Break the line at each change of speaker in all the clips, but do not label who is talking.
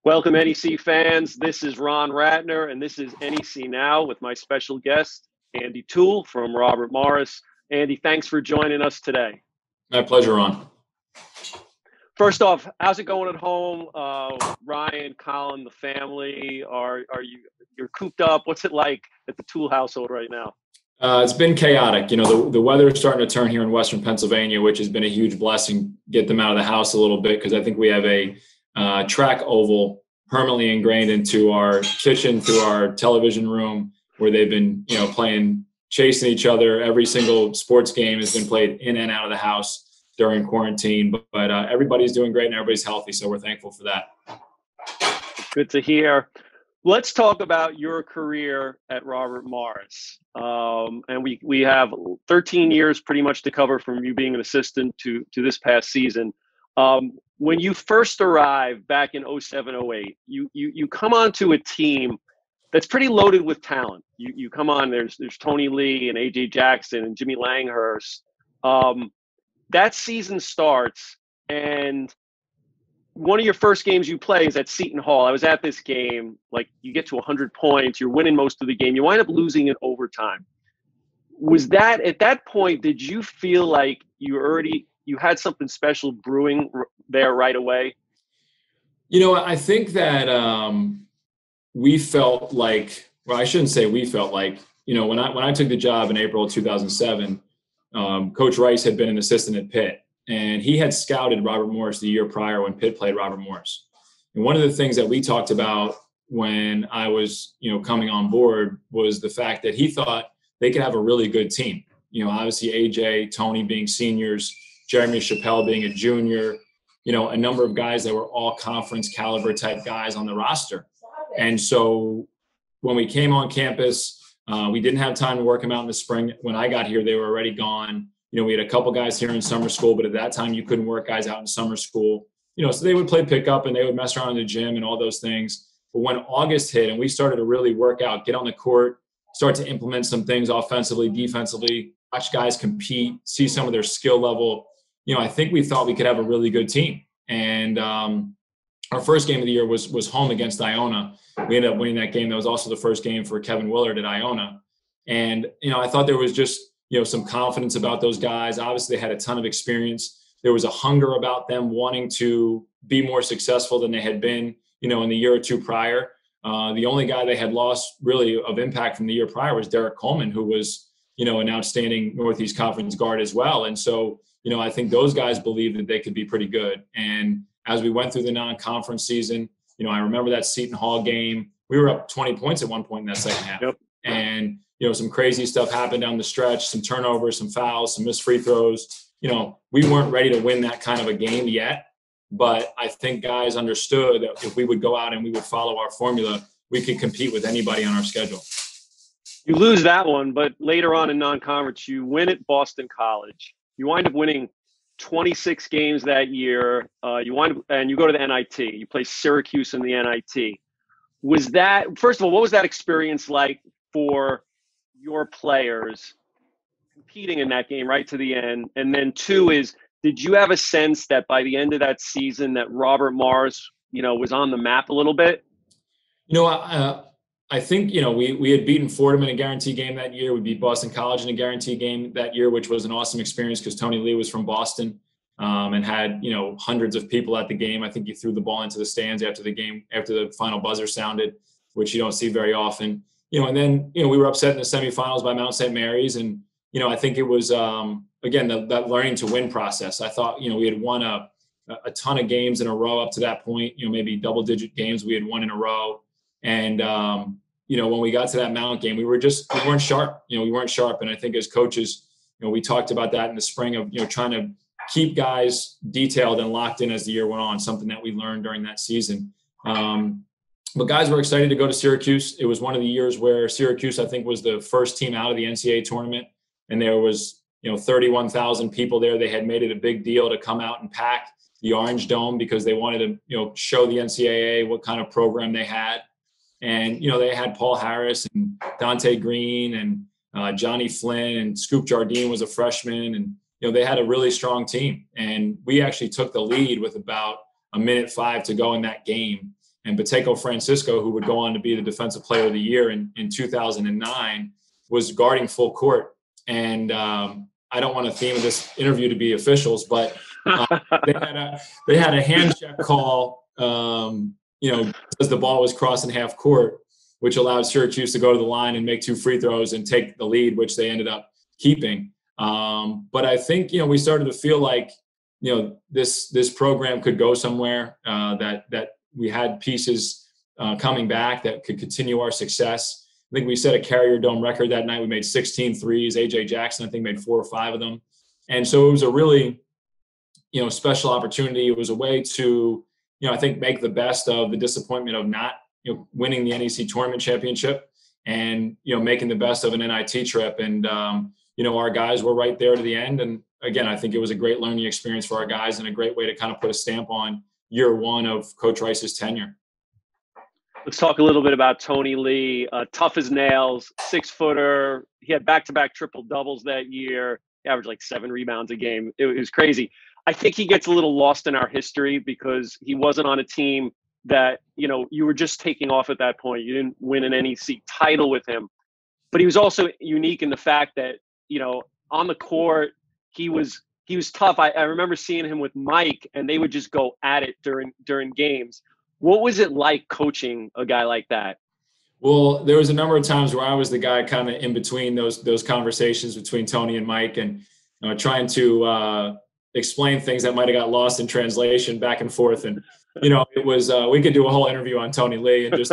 Welcome, NEC fans. This is Ron Ratner, and this is NEC Now with my special guest, Andy Toole from Robert Morris. Andy, thanks for joining us today.
My pleasure, Ron.
First off, how's it going at home? Ryan, Colin, the family, you're cooped up? What's it like at the Toole household right now?
It's been chaotic. You know, the weather is starting to turn here in Western Pennsylvania, which has been a huge blessing. Get them out of the house a little bit because I think we have a track oval permanently ingrained into our kitchen through our television room where they've been, chasing each other. Every single sports game has been played in and out of the house during quarantine, but everybody's doing great and everybody's healthy. So we're thankful for that.
Good to hear. Let's talk about your career at Robert Morris. And we have 13 years pretty much to cover from you being an assistant to this past season. When you first arrived back in 07-08, you come onto a team that's pretty loaded with talent. You come on, there's Tony Lee and AJ Jackson and Jimmy Langhurst. That season starts, and one of your first games you play is at Seton Hall. I was at this game. Like, you get to 100 points, you're winning most of the game. You wind up losing in overtime. Was that, at that point, did you feel like you had something special brewing there right away?
I think that we felt like, well, I shouldn't say we felt like, when I took the job in April of 2007, Coach Rice had been an assistant at Pitt, and he had scouted Robert Morris the year prior when Pitt played Robert Morris. And one of the things that we talked about when I was, coming on board was the fact that he thought they could have a really good team. Obviously AJ, Tony being seniors, Jeremy Chappell being a junior, a number of guys that were all conference caliber type guys on the roster. And so when we came on campus, we didn't have time to work them out in the spring. When I got here, they were already gone. We had a couple guys here in summer school, but at that time you couldn't work guys out in summer school. So they would play pickup and they would mess around in the gym and all those things. But when August hit and we started to really work out, get on the court, start to implement some things offensively, defensively, watch guys compete, see some of their skill level, I think we thought we could have a really good team. And our first game of the year was home against Iona. We ended up winning that game. That was also the first game for Kevin Willard at Iona. And, I thought there was just, some confidence about those guys. Obviously, they had a ton of experience. There was a hunger about them wanting to be more successful than they had been, in the year or two prior. The only guy they had lost really of impact from the year prior was Derek Coleman, who was, an outstanding Northeast Conference guard as well. And so, I think those guys believed that they could be pretty good. And as we went through the non-conference season, I remember that Seton Hall game. We were up 20 points at one point in that second half.
Yep.
And, some crazy stuff happened down the stretch, some turnovers, some fouls, some missed free throws. We weren't ready to win that kind of a game yet. But I think guys understood that if we would go out and we would follow our formula, we could compete with anybody on our schedule.
You lose that one, but later on in non-conference, you win at Boston College. You wind up winning 26 games that year. You go to the NIT. You play Syracuse in the NIT. Was that, first of all, what was that experience like for your players competing in that game right to the end? And then two is, did you have a sense that by the end of that season that Robert Morris, was on the map a little bit?
I think, we had beaten Fordham in a guarantee game that year. We beat Boston College in a guarantee game that year, which was an awesome experience because Tony Lee was from Boston and had, hundreds of people at the game. I think he threw the ball into the stands after the game, after the final buzzer sounded, which you don't see very often. And then, we were upset in the semifinals by Mount St. Mary's. And, I think it was, again, that learning to win process. I thought, we had won a ton of games in a row up to that point, maybe double-digit games we had won in a row. And, when we got to that Mount game, we weren't sharp. We weren't sharp. And I think as coaches, we talked about that in the spring of, trying to keep guys detailed and locked in as the year went on, something that we learned during that season. But guys were excited to go to Syracuse. It was one of the years where Syracuse, I think, was the first team out of the NCAA tournament. And there was, 31,000 people there. They had made it a big deal to come out and pack the Orange Dome because they wanted to, show the NCAA what kind of program they had. And, they had Paul Harris and Dante Green and Johnny Flynn, and Scoop Jardine was a freshman. And, they had a really strong team. And we actually took the lead with about 1:05 to go in that game. And Pateco Francisco, who would go on to be the Defensive Player of the Year in 2009, was guarding full court. And I don't want the theme of this interview to be officials, but they had a hand check call, as the ball was crossing half court, which allowed Syracuse to go to the line and make 2 free throws and take the lead, which they ended up keeping. But I think, we started to feel like, this program could go somewhere, that we had pieces coming back that could continue our success. I think we set a Carrier Dome record that night. We made 16 threes. A.J. Jackson, I think, made 4 or 5 of them. And so it was a really, special opportunity. It was a way to, I think, make the best of the disappointment of not, winning the NEC Tournament championship and, making the best of an NIT trip. And, our guys were right there to the end. And again, I think it was a great learning experience for our guys and a great way to kind of put a stamp on year 1 of Coach Rice's tenure.
Let's talk a little bit about Tony Lee. Tough as nails, 6-footer. He had back-to-back triple doubles that year. He averaged like 7 rebounds a game. It was crazy. I think he gets a little lost in our history because he wasn't on a team that, you were just taking off at that point. You didn't win an NEC title with him. But he was also unique in the fact that, on the court, he was tough. I remember seeing him with Mike, and they would just go at it during games. What was it like coaching a guy like that?
Well, there was a number of times where I was the guy kind of in between those conversations between Tony and Mike, and trying to explain things that might have got lost in translation back and forth. And it was we could do a whole interview on Tony Lee and just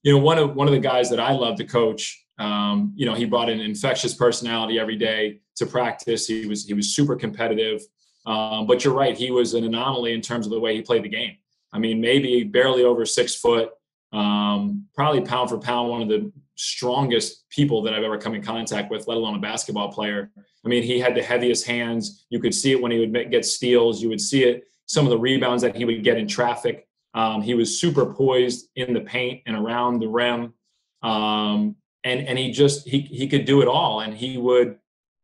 one of the guys that I love to coach. He brought an infectious personality every day to practice. He was super competitive, but you're right, he was an anomaly in terms of the way he played the game. I mean, maybe barely over 6 foot, probably pound for pound, one of the strongest people that I've ever come in contact with, let alone a basketball player. I mean, he had the heaviest hands. You could see it when he would get steals. You would see it, some of the rebounds that he would get in traffic. He was super poised in the paint and around the rim. And he could do it all. And he would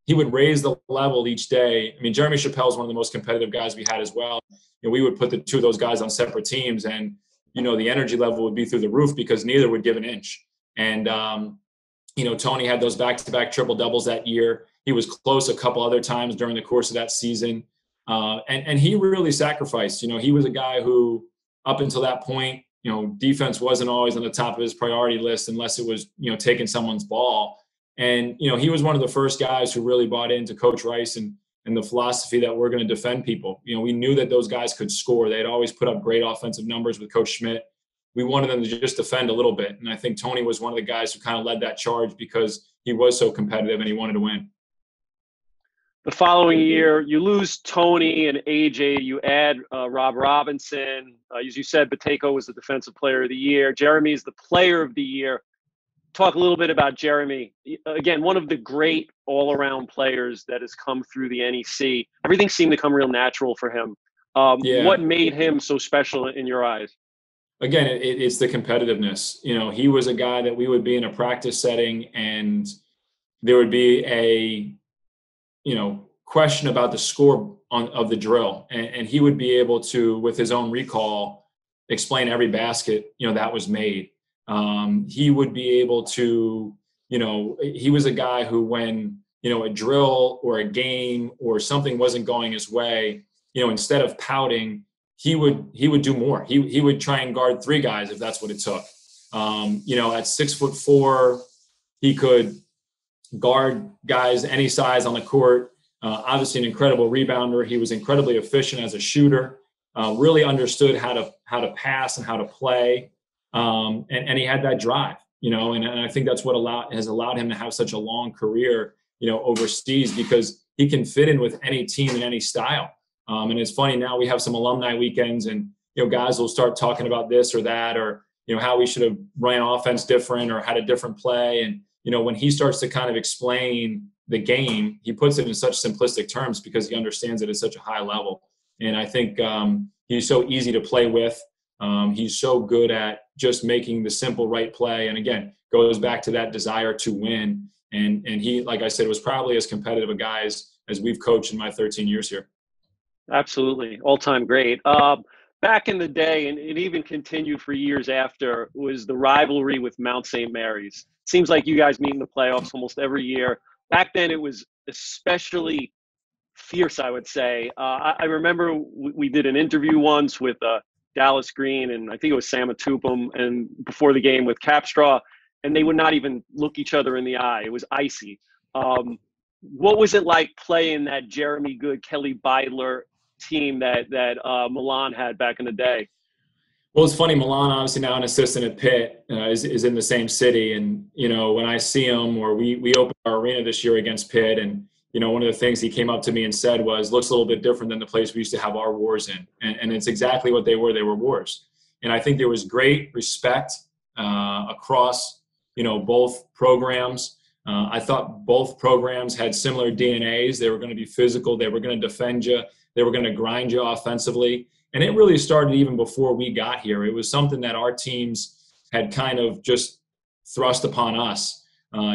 raise the level each day. I mean, Jeremy Chappell is one of the most competitive guys we had as well. We would put the 2 of those guys on separate teams, and, the energy level would be through the roof because neither would give an inch. And, Tony had those back-to-back triple doubles that year. He was close a couple other times during the course of that season. And he really sacrificed. He was a guy who, up until that point, defense wasn't always on the top of his priority list unless it was, taking someone's ball. And, he was one of the first guys who really bought into Coach Rice and the philosophy that we're going to defend people. We knew that those guys could score. They'd always put up great offensive numbers with Coach Schmidt. We wanted them to just defend a little bit. And I think Tony was one of the guys who kind of led that charge because he was so competitive and he wanted to win.
The following year, you lose Tony and AJ. You add Rob Robinson. As you said, Pateco was the Defensive Player of the Year. Jeremy is the Player of the Year. Talk a little bit about Jeremy. Again, one of the great all-around players that has come through the NEC. Everything seemed to come real natural for him. What made him so special in your eyes?
Again, it's the competitiveness. He was a guy that we would be in a practice setting and there would be a question about the score of the drill. And he would be able to, with his own recall, explain every basket, that was made. He would be able to, he was a guy who when, a drill or a game or something wasn't going his way, instead of pouting, he would do more. He would try and guard 3 guys if that's what it took. At 6'4", he could guard guys any size on the court. Obviously an incredible rebounder. He was incredibly efficient as a shooter, really understood how to pass and how to play. And he had that drive, and I think that's what has allowed him to have such a long career, overseas, because he can fit in with any team and any style. And it's funny, now we have some alumni weekends and, guys will start talking about this or that, or, how we should have ran offense different or had a different play. And, when he starts to kind of explain the game, he puts it in such simplistic terms because he understands it at such a high level. And I think he's so easy to play with. He's so good at just making the simple right play. And again, goes back to that desire to win. And he, like I said, was probably as competitive a guy as we've coached in my 13 years here.
Absolutely. All-time great. back in the day, and it even continued for years after, was the rivalry with Mount St. Mary's. Seems like you guys meet in the playoffs almost every year. Back then, it was especially fierce, I would say. I remember we did an interview once with Dallas Green, and I think it was Sam Atupum, and before the game with Capstraw, and they would not even look each other in the eye. It was icy. What was it like playing that Jeremy Good, Kelly Beidler team that Milan had back in the day?
Well, it's funny. Milan, obviously now an assistant at Pitt, is in the same city, and when I see him, or we opened our arena this year against Pitt, and one of the things he came up to me and said was, "Looks a little bit different than the place we used to have our wars in," and it's exactly what they were. They were wars, and I think there was great respect across both programs. I thought both programs had similar DNAs. They were going to be physical. They were going to defend you. They were going to grind you offensively. And it really started even before we got here. It was something that our teams had kind of just thrust upon us.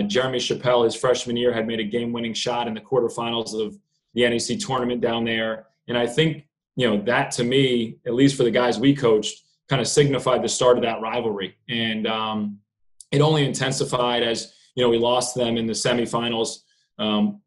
Jeremy Chappell, his freshman year, had made a game-winning shot in the quarterfinals of the NEC tournament down there. And I think, that to me, at least for the guys we coached, kind of signified the start of that rivalry. And it only intensified as, we lost them in the semifinals.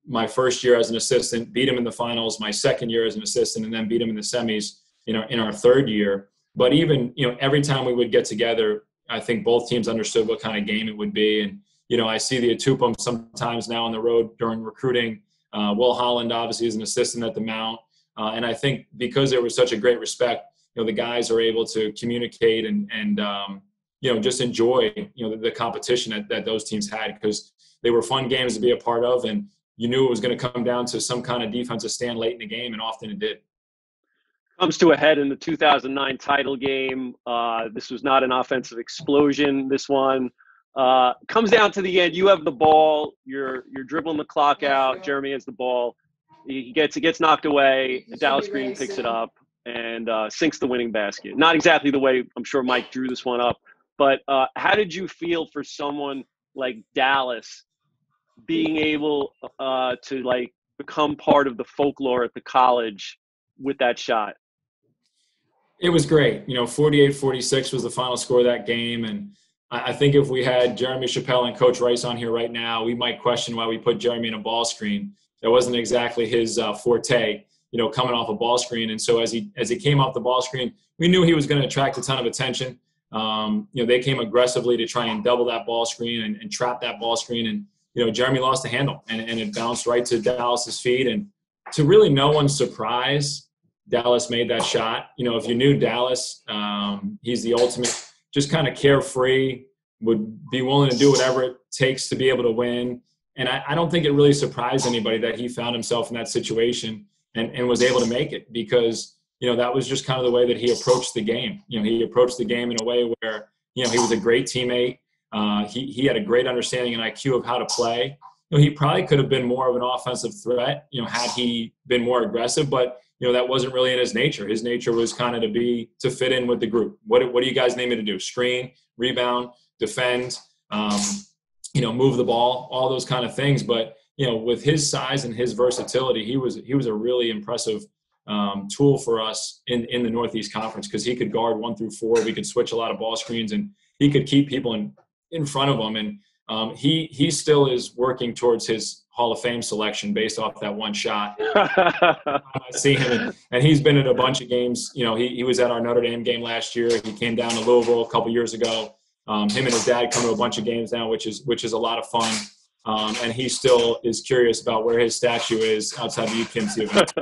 My first year as an assistant, beat him in the finals. My second year as an assistant, and then beat him in the semis in our third year. But even, every time we would get together, I think both teams understood what kind of game it would be. And, I see the Atupum sometimes now on the road during recruiting. Will Holland obviously is an assistant at the Mount. And I think because there was such a great respect, the guys are able to communicate and just enjoy, the competition that those teams had, because they were fun games to be a part of. And you knew it was going to come down to some kind of defensive stand late in the game, and often it did.
Comes to a head in the 2009 title game. This was not an offensive explosion. This one comes down to the end. You have the ball. You're dribbling the clock out. Jeremy has the ball. It gets knocked away. Dallas Green picks it up and sinks the winning basket. Not exactly the way I'm sure Mike drew this one up, but how did you feel for someone like Dallas being able to become part of the folklore at the college with that shot?
It was great. 48-46 was the final score of that game. And I think if we had Jeremy Chappell and Coach Rice on here right now, we might question why we put Jeremy in a ball screen. That wasn't exactly his forte, coming off a ball screen. And so as he came off the ball screen, we knew he was going to attract a ton of attention. They came aggressively to try and double that ball screen and trap that ball screen. And, Jeremy lost the handle and it bounced right to Dallas's feet. And to really no one's surprise, Dallas made that shot. If you knew Dallas, he's the ultimate, just kind of carefree, would be willing to do whatever it takes to be able to win. And I don't think it really surprised anybody that he found himself in that situation and was able to make it, because, that was just kind of the way that he approached the game. He approached the game in a way where, he was a great teammate. He had a great understanding and IQ of how to play. He probably could have been more of an offensive threat, had he been more aggressive, but that wasn't really in his nature. His nature was kind of to fit in with the group. What do you guys need me to do? Screen, rebound, defend, move the ball, all those kind of things. But, with his size and his versatility, he was a really impressive tool for us in the Northeast Conference, because he could guard 1 through 4. We could switch a lot of ball screens, and he could keep people in front of him. And he still is working towards his Hall of Fame selection based off that one shot. I see him, and he's been at a bunch of games. He was at our Notre Dame game last year. He came down to Louisville a couple years ago. Him and his dad come to a bunch of games now, which is a lot of fun. And he still is curious about where his statue is outside the UKMC event.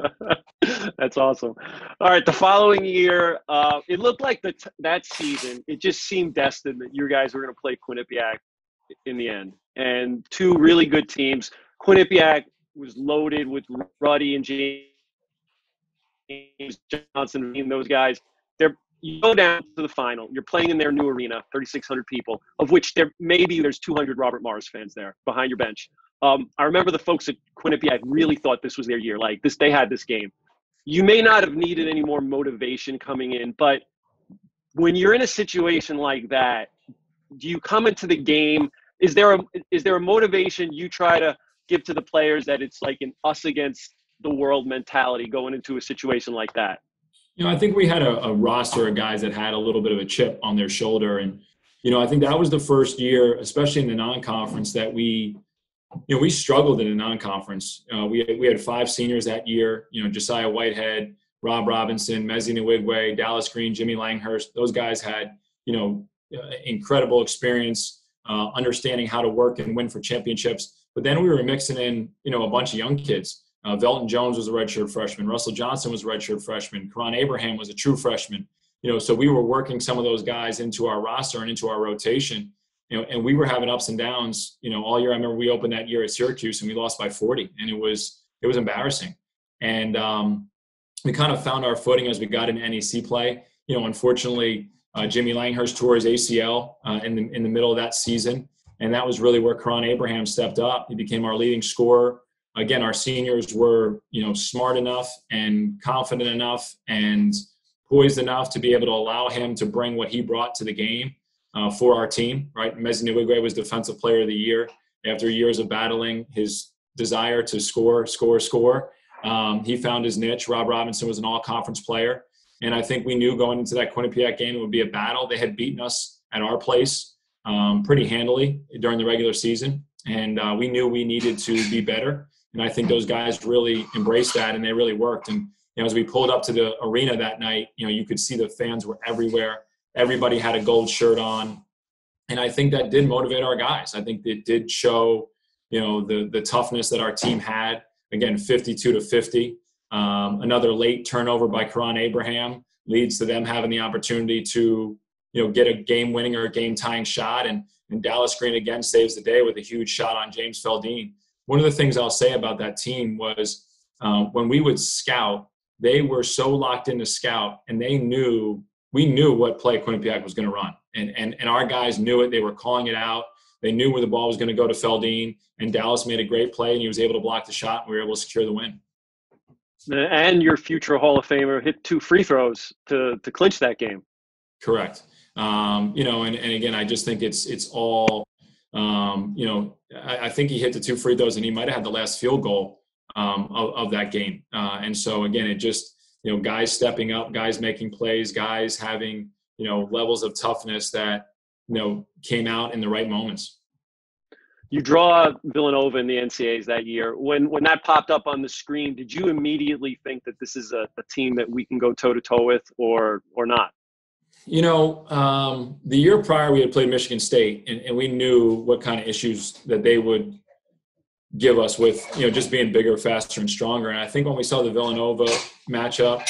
That's awesome. All right, the following year, it looked like that season, it just seemed destined that you guys were going to play Quinnipiac in the end. And two really good teams. Quinnipiac was loaded with Ruddy and James Johnson and those guys. You go down to the final. You're playing in their new arena, 3,600 people, of which there's 200 Robert Morris fans there behind your bench. I remember the folks at Quinnipiac really thought this was their year. They had this game. You may not have needed any more motivation coming in, but when you're in a situation like that, do you come into the game? Is there a motivation you try to give to the players that it's like an us against the world mentality going into a situation like that?
I think we had a roster of guys that had a little bit of a chip on their shoulder. And, I think that was the first year, especially in the non-conference, that we struggled in the non-conference. We had 5 seniors that year, Josiah Whitehead, Rob Robinson, Mezzi Nwigwe, Dallas Green, Jimmy Langhurst. Those guys had, incredible experience, understanding how to work and win for championships. But then we were mixing in, a bunch of young kids. Velton Jones was a redshirt freshman. Russell Johnson was a redshirt freshman. Karan Abraham was a true freshman. So we were working some of those guys into our roster and into our rotation. And we were having ups and downs, all year. I remember we opened that year at Syracuse and we lost by 40, and it was embarrassing. And we kind of found our footing as we got into NEC play. Unfortunately, Jimmy Langhurst tore his ACL in the middle of that season, and that was really where Karan Abraham stepped up. He became our leading scorer. Again, our seniors were, smart enough and confident enough and poised enough to be able to allow him to bring what he brought to the game for our team, right? Mezzi Nwigwe was Defensive Player of the Year after years of battling his desire to score. He found his niche. Rob Robinson was an all-conference player. And I think we knew going into that Quinnipiac game it would be a battle. They had beaten us at our place pretty handily during the regular season. And we knew we needed to be better. And I think those guys really embraced that, and they really worked. And as we pulled up to the arena that night, you could see the fans were everywhere. Everybody had a gold shirt on. And I think that did motivate our guys. I think it did show, the toughness that our team had. Again, 52-50. Another late turnover by Karan Abraham leads to them having the opportunity to, get a game-winning or a game-tying shot. And Dallas Green again saves the day with a huge shot on James Feldine. One of the things I'll say about that team was when we would scout, they were so locked into scout, and we knew what play Quinnipiac was going to run. And our guys knew it. They were calling it out. They knew where the ball was going to go to Feldine, and Dallas made a great play, and he was able to block the shot, and we were able to secure the win.
And your future Hall of Famer hit 2 free throws to clinch that game.
Correct. And again, I just think it's all, I think he hit the 2 free throws, and he might have had the last field goal of that game. And so, again, it just, guys stepping up, guys making plays, guys having, levels of toughness that, came out in the right moments.
You draw Villanova in the NCAAs that year. When that popped up on the screen, did you immediately think that this is a team that we can go toe-to-toe with or not?
The year prior we had played Michigan State, and we knew what kind of issues that they would give us with, just being bigger, faster, and stronger. And I think when we saw the Villanova matchup,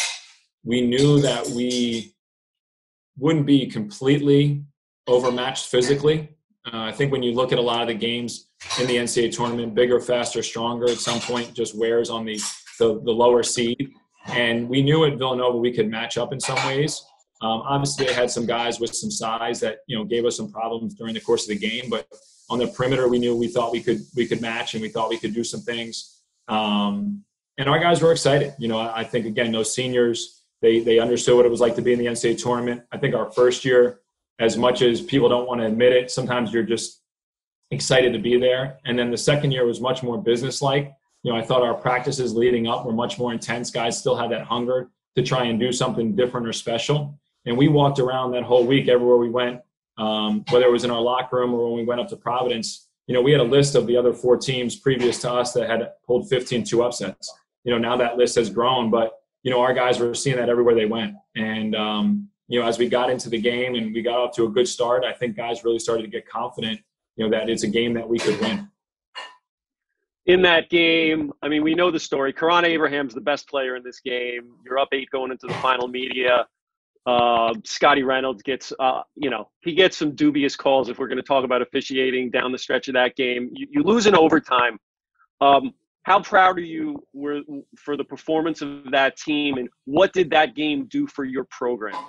we knew that we wouldn't be completely overmatched physically. I think when you look at a lot of the games in the NCAA tournament, bigger, faster, stronger at some point just wears on the lower seed. And we knew at Villanova we could match up in some ways. Obviously, they had some guys with some size that, gave us some problems during the course of the game. But on the perimeter, we thought we could match, and we thought we could do some things. And our guys were excited. I think, again, those seniors, they understood what it was like to be in the NCAA tournament. I think our first year, as much as people don't want to admit it, sometimes you're just excited to be there. And then the second year was much more businesslike. I thought our practices leading up were much more intense. Guys still had that hunger to try and do something different or special. And we walked around that whole week everywhere we went, whether it was in our locker room or when we went up to Providence. We had a list of the other 4 teams previous to us that had pulled 15-2 upsets. Now that list has grown, but, our guys were seeing that everywhere they went. And, as we got into the game and we got off to a good start, I think guys really started to get confident, that it's a game that we could win.
In that game, we know the story. Karan Abraham's the best player in this game. You're up 8 going into the final media. Scotty Reynolds gets, he gets some dubious calls if we're going to talk about officiating down the stretch of that game. You lose in overtime. How proud are you for the performance of that team, and what did that game do for your program?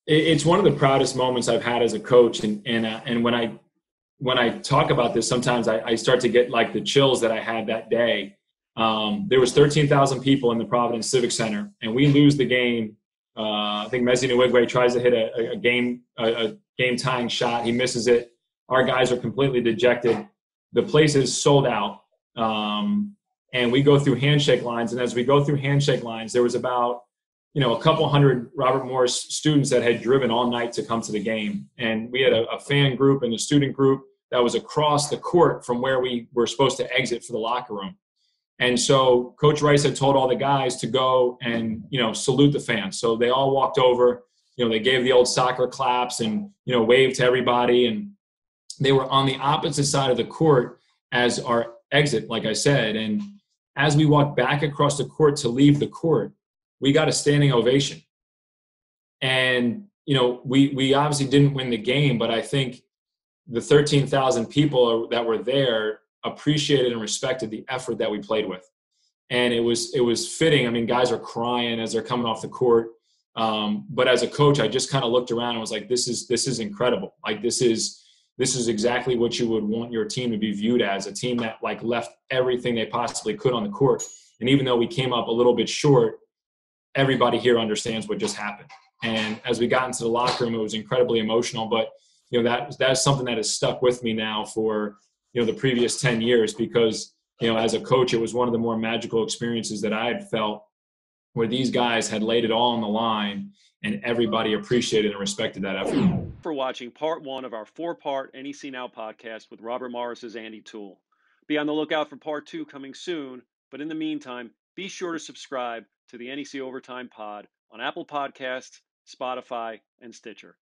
It's one of the proudest moments I've had as a coach, and when I talk about this, sometimes I start to get like the chills that I had that day. There was 13,000 people in the Providence Civic Center, and we lose the game. I think Mezzi Nwigwe tries to hit a game-tying shot. He misses it. Our guys are completely dejected. The place is sold out, and we go through handshake lines. And as we go through handshake lines, there was about a couple hundred Robert Morris students that had driven all night to come to the game. And we had a fan group and a student group that was across the court from where we were supposed to exit for the locker room. And so Coach Rice had told all the guys to go and, salute the fans. So they all walked over, they gave the old soccer claps and, waved to everybody. And they were on the opposite side of the court as our exit, like I said. And as we walked back across the court to leave the court, we got a standing ovation. And, we obviously didn't win the game, but I think the 13,000 people that were there appreciated and respected the effort that we played with. And it was fitting. I mean, guys are crying as they're coming off the court. But as a coach, I just kind of looked around and was like, this is incredible. Like, this is exactly what you would want your team to be viewed as, a team that like left everything they possibly could on the court. And even though we came up a little bit short, everybody here understands what just happened. And as we got into the locker room, it was incredibly emotional, but that's something that has stuck with me now for, the previous 10 years, because, as a coach, it was one of the more magical experiences that I had felt, where these guys had laid it all on the line and everybody appreciated and respected that effort.
For watching part 1 of our 4-part NEC Now podcast with Robert Morris's Andy Toole. Be on the lookout for part 2 coming soon, but in the meantime, be sure to subscribe to the NEC Overtime Pod on Apple Podcasts, Spotify, and Stitcher.